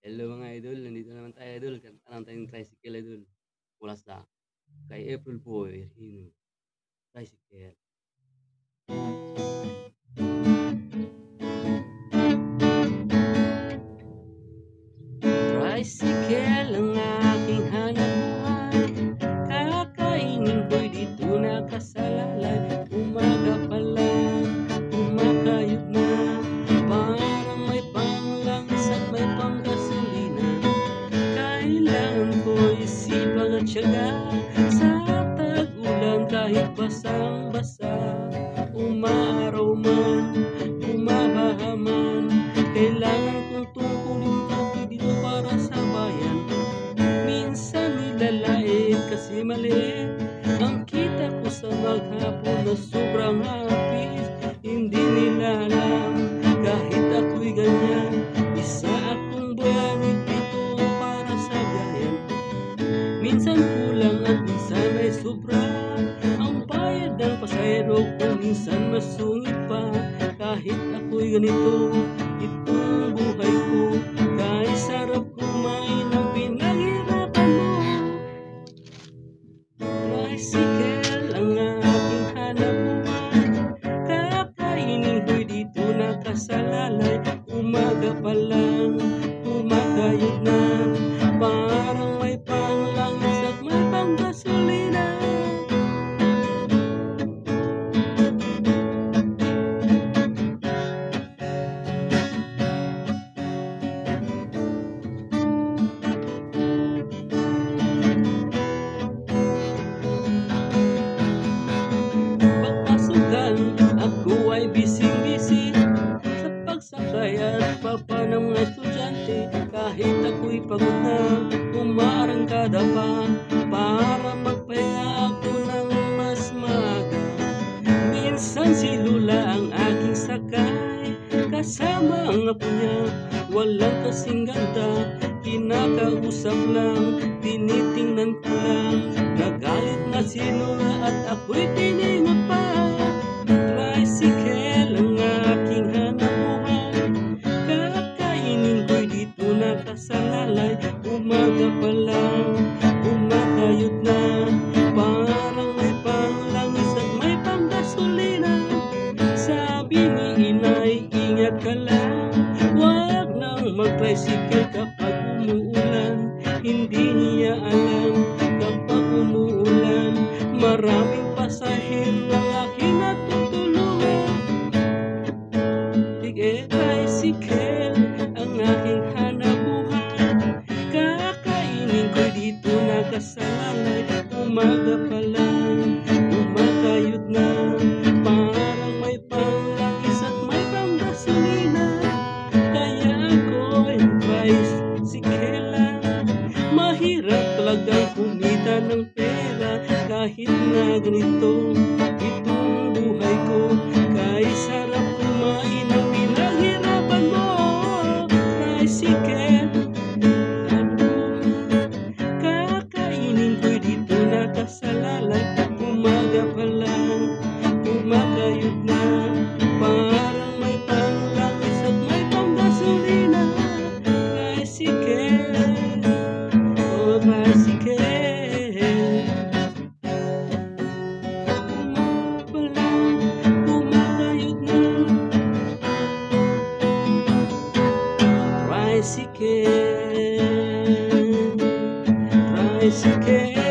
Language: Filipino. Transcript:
Hello mga idol, nandito naman tayo idol, kanta lang tayong tricycle idol. Mula sa kay April Boy, Hino, tricycle. Tricycle ang aking hanapbuhay, kakainin ko'y dito nakasalalay. Umaga pa lang, kumakayod na, parang may panglangis at may panggasolina. Kailangan ko'y sipag at tiyaga, sa tag-ulan kahit basang-basa. Umaaraw man, bumabaha man, kailangan kong tungkulin ka dito para sa bayan. Minsan nilalait kasi mali ang kita ko sa maghapon na sobrang hapis. Hindi nila alam kahit ako'y ganyan, isa akong bayanig dito para sa bayan. Minsan kulang at minsan ay sobra ang bayad ng pasahero ko, minsan masungit pa. Kahit ako'y ganito, itong buhay ko, kahit sarap kumain ang pinaghirapan mo. Tricycle ang aking hanapbuhay, kakainin ko'y dito nakasalalay. Umaga pa lang, kumakayod na, parang may panglangis at may panggasolina. Pagpasukan, ako ay bising-busy sa pagsakay at papa ng mga estudyante. Kahit ako'y pagod na, umaarangkada pa para magpahinga ako ng mas maaga. Minsan si Lula ang aking sakay, kasama ang apo niya, walang kasing ganda. Kinakausap lang, tinitingnan ko lang, nagalit na si Lula at ako'y tiningot pa. Tricycle ang aking hanapbuhay, kakainin ko'y dito nakasalalay. Umaga pa lang, kumakayod na, parang may panglangis at may panggasolina. Sabi ni inay, ingat ka lang, wag nang mag-tricycle kapag umuulan. Hindi niya alam kapag umuulan, maraming pasahero ang aking natutulungan. Sige, tricycle ang aking hanapbuhay, kakainin ko'y dito nakasalalay. Umaga pa lang, kumakayod na, parang may panglangis at may panggasolina. Kaya ako'y tricycle lang, mahirap talagang kumita ng pera. Kahit na ganito itong buhay ko, kahit sarap kumain ang pinaghirapan mo. Tricycle, kakainin ko'y dito nakasalalay. Umaga pa lang, kumakayod na, parang may panglangis at may panggasolina. Tricycle, oh tricycle, umaga pa lang, kumakayod na. Tricycle, tricycle.